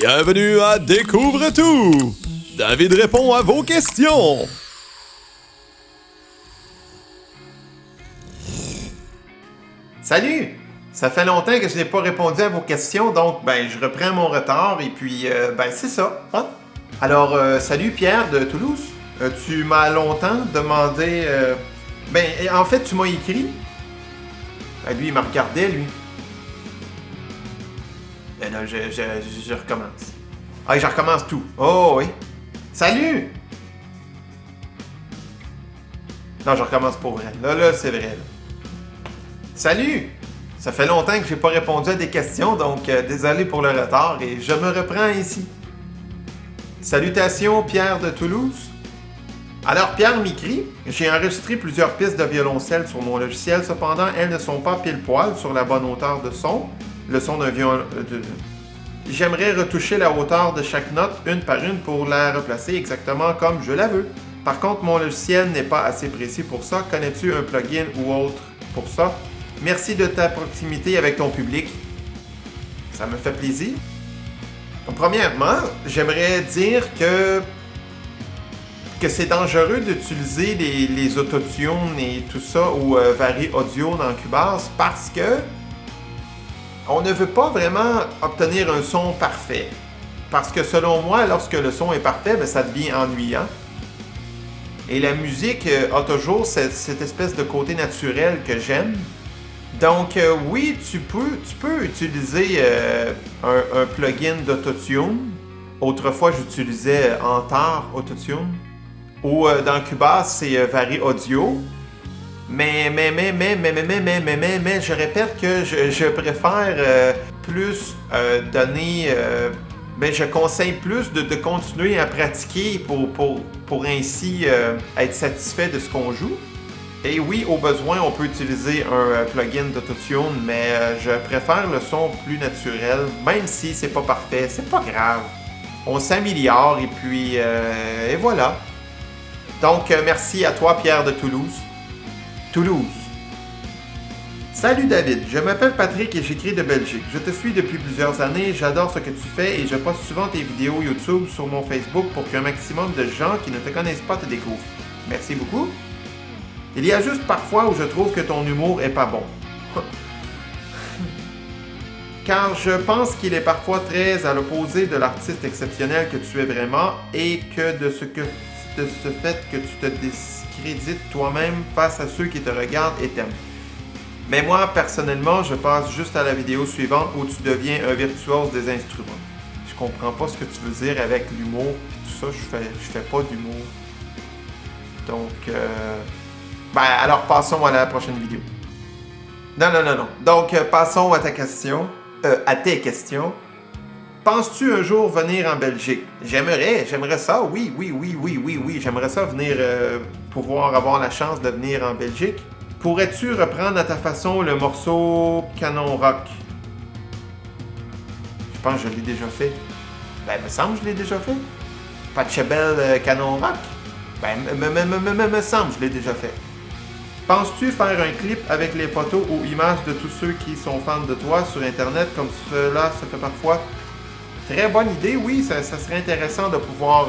Bienvenue à Découvre tout! David répond à vos questions! Salut! Ça fait longtemps que je n'ai pas répondu à vos questions, donc je reprends mon retard et puis c'est ça. Hein? Alors, salut Pierre de Toulouse. Tu m'as longtemps demandé... en fait, tu m'as écrit. Lui, il m'a regardé, lui. Là, je recommence. Ah, je recommence tout. Oh oui. Salut! Non, je recommence pour vrai. Là, c'est vrai. Là. Salut! Ça fait longtemps que j'ai pas répondu à des questions, donc désolé pour le retard et je me reprends ici. Salutations, Pierre de Toulouse. Alors, Pierre m'écrit, j'ai enregistré plusieurs pistes de violoncelle sur mon logiciel, cependant, elles ne sont pas pile-poil sur la bonne hauteur de son. Le son d'un violon... J'aimerais retoucher la hauteur de chaque note une par une pour la replacer exactement comme je la veux. Par contre, mon logiciel n'est pas assez précis pour ça. Connais-tu un plugin ou autre pour ça? Merci de ta proximité avec ton public. Ça me fait plaisir. Premièrement, j'aimerais dire que c'est dangereux d'utiliser les autotunes et tout ça ou Vari Audio dans Cubase parce que on ne veut pas vraiment obtenir un son parfait. Parce que selon moi, lorsque le son est parfait, ça devient ennuyant. Et la musique a toujours cette espèce de côté naturel que j'aime. Donc oui, tu peux utiliser un plugin d'autotune. Autrefois, j'utilisais Antar Autotune. Ou dans Cubase, c'est Vari Audio. Mais je répète que je préfère plus donner... je conseille plus de continuer à pratiquer pour ainsi être satisfait de ce qu'on joue. Et oui, au besoin, on peut utiliser un plugin d'autotune, mais je préfère le son plus naturel, même si c'est pas parfait, c'est pas grave. On s'améliore et puis et voilà. Donc merci à toi Pierre de Toulouse. Salut David, je m'appelle Patrick et j'écris de Belgique. Je te suis depuis plusieurs années, j'adore ce que tu fais et je poste souvent tes vidéos YouTube sur mon Facebook pour qu'un maximum de gens qui ne te connaissent pas te découvrent. Merci beaucoup. Il y a juste parfois où je trouve que ton humour est pas bon. Car je pense qu'il est parfois très à l'opposé de l'artiste exceptionnel que tu es vraiment et que de ce fait que tu te discrédites toi-même face à ceux qui te regardent et t'aiment. Mais moi, personnellement, je passe juste à la vidéo suivante où tu deviens un virtuose des instruments. Je comprends pas ce que tu veux dire avec l'humour et tout ça, je fais pas d'humour. Donc, alors passons à la prochaine vidéo. Non. Donc, passons à ta question. À tes questions. Penses-tu un jour venir en Belgique? J'aimerais ça, oui. J'aimerais ça venir, pouvoir avoir la chance de venir en Belgique. Pourrais-tu reprendre à ta façon le morceau Canon Rock? Je pense que je l'ai déjà fait. Il me semble que je l'ai déjà fait. Pachelbel Canon Rock? Me semble que je l'ai déjà fait. Penses-tu faire un clip avec les photos ou images de tous ceux qui sont fans de toi sur Internet comme cela se fait parfois? Très bonne idée, oui, ça serait intéressant de pouvoir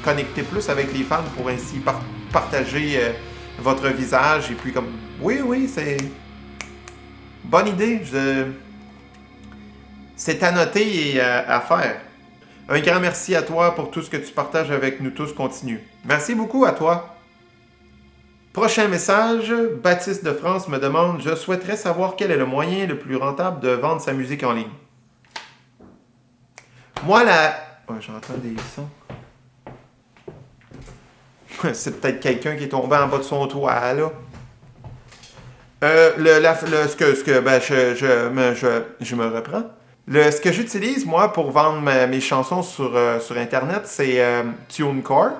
connecter plus avec les fans pour ainsi partager votre visage et puis comme... Oui, c'est... Bonne idée, c'est à noter et à faire. Un grand merci à toi pour tout ce que tu partages avec nous tous, continue. Merci beaucoup à toi. Prochain message, Baptiste de France me demande « Je souhaiterais savoir quel est le moyen le plus rentable de vendre sa musique en ligne. » Moi, j'entends des sons. C'est peut-être quelqu'un qui est tombé en bas de son toit, là. Je me reprends. Ce que j'utilise, moi, pour vendre mes chansons sur Internet, c'est TuneCore.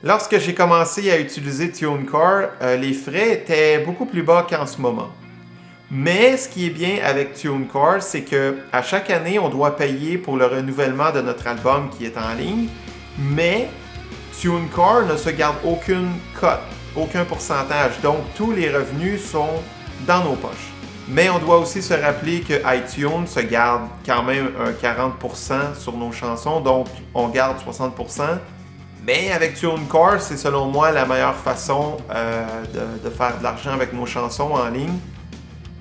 Lorsque j'ai commencé à utiliser TuneCore, les frais étaient beaucoup plus bas qu'en ce moment. Mais ce qui est bien avec TuneCore, c'est que à chaque année, on doit payer pour le renouvellement de notre album qui est en ligne. Mais TuneCore ne se garde aucune cote, aucun pourcentage. Donc, tous les revenus sont dans nos poches. Mais on doit aussi se rappeler que iTunes se garde quand même un 40% sur nos chansons, donc on garde 60%. Mais avec TuneCore, c'est selon moi la meilleure façon de faire de l'argent avec nos chansons en ligne,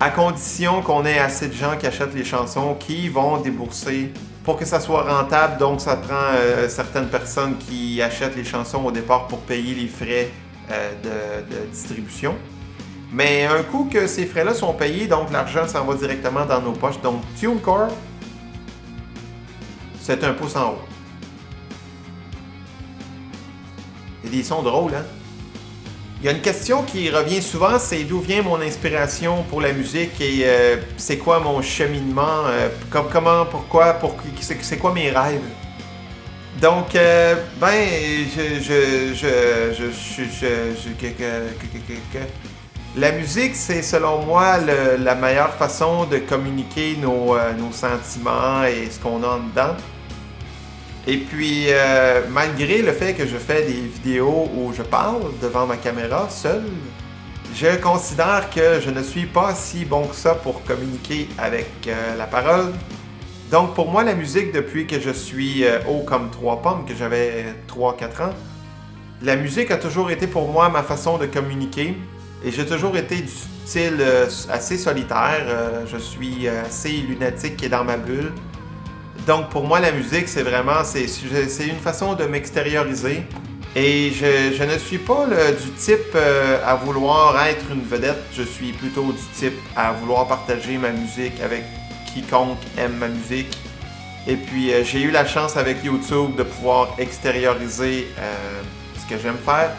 à condition qu'on ait assez de gens qui achètent les chansons, qui vont débourser pour que ça soit rentable. Donc ça prend certaines personnes qui achètent les chansons au départ pour payer les frais de distribution. Mais un coup que ces frais-là sont payés, donc l'argent s'en va directement dans nos poches. Donc TuneCore, c'est un pouce en haut. Il y a des sons drôles, hein? Il y a une question qui revient souvent, c'est d'où vient mon inspiration pour la musique et c'est quoi mon cheminement, comment, pourquoi, c'est quoi mes rêves. Donc, la musique, c'est selon moi la meilleure façon de communiquer nos sentiments et ce qu'on a en dedans. Et puis, malgré le fait que je fais des vidéos où je parle devant ma caméra seul, je considère que je ne suis pas si bon que ça pour communiquer avec la parole. Donc, pour moi, la musique, depuis que je suis haut comme 3 pommes, que j'avais 3-4 ans, la musique a toujours été pour moi ma façon de communiquer. Et j'ai toujours été du style assez solitaire. Je suis assez lunatique qui est dans ma bulle. Donc pour moi, la musique, c'est vraiment c'est une façon de m'extérioriser. Et je ne suis pas du type à vouloir être une vedette. Je suis plutôt du type à vouloir partager ma musique avec quiconque aime ma musique. Et puis j'ai eu la chance avec YouTube de pouvoir extérioriser ce que j'aime faire.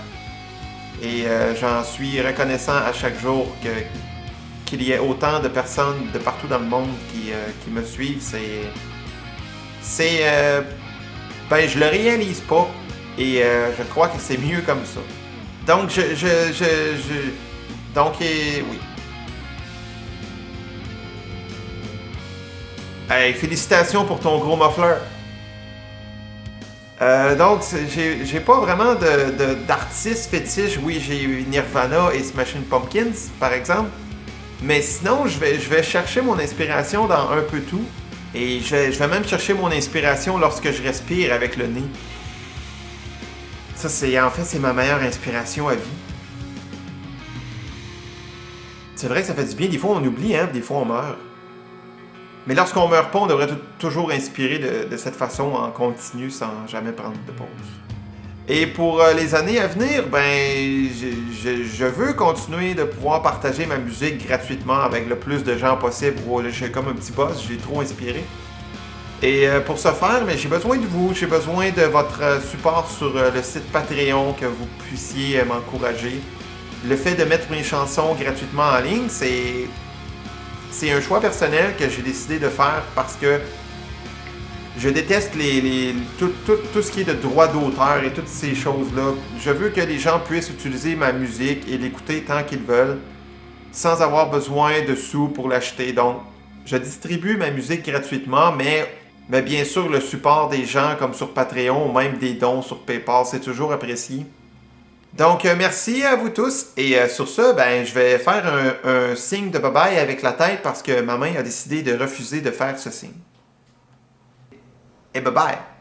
Et j'en suis reconnaissant à chaque jour qu'il y ait autant de personnes de partout dans le monde qui me suivent. Je le réalise pas et je crois que c'est mieux comme ça. Donc, oui. Hey, félicitations pour ton gros muffler. Donc, j'ai pas vraiment d'artiste fétiche. Oui, j'ai Nirvana et Smashing Pumpkins, par exemple. Mais sinon, je vais chercher mon inspiration dans un peu tout. Et je vais même chercher mon inspiration lorsque je respire avec le nez. Ça, c'est ma meilleure inspiration à vie. C'est vrai que ça fait du bien. Des fois, on oublie, hein, des fois, on meurt. Mais lorsqu'on meurt pas, on devrait toujours inspirer de cette façon en continu sans jamais prendre de pause. Et pour les années à venir, je veux continuer de pouvoir partager ma musique gratuitement avec le plus de gens possible. Oh, là, je suis comme un petit boss, j'ai trop inspiré. Et pour ce faire, j'ai besoin de vous, j'ai besoin de votre support sur le site Patreon, que vous puissiez m'encourager. Le fait de mettre mes chansons gratuitement en ligne, c'est un choix personnel que j'ai décidé de faire parce que je déteste tout ce qui est de droit d'auteur et toutes ces choses-là. Je veux que les gens puissent utiliser ma musique et l'écouter tant qu'ils veulent, sans avoir besoin de sous pour l'acheter. Donc, je distribue ma musique gratuitement, mais bien sûr, le support des gens comme sur Patreon ou même des dons sur PayPal, c'est toujours apprécié. Donc, merci à vous tous. Et sur ce, je vais faire un signe de bye-bye avec la tête parce que ma main a décidé de refuser de faire ce signe. Et bye-bye!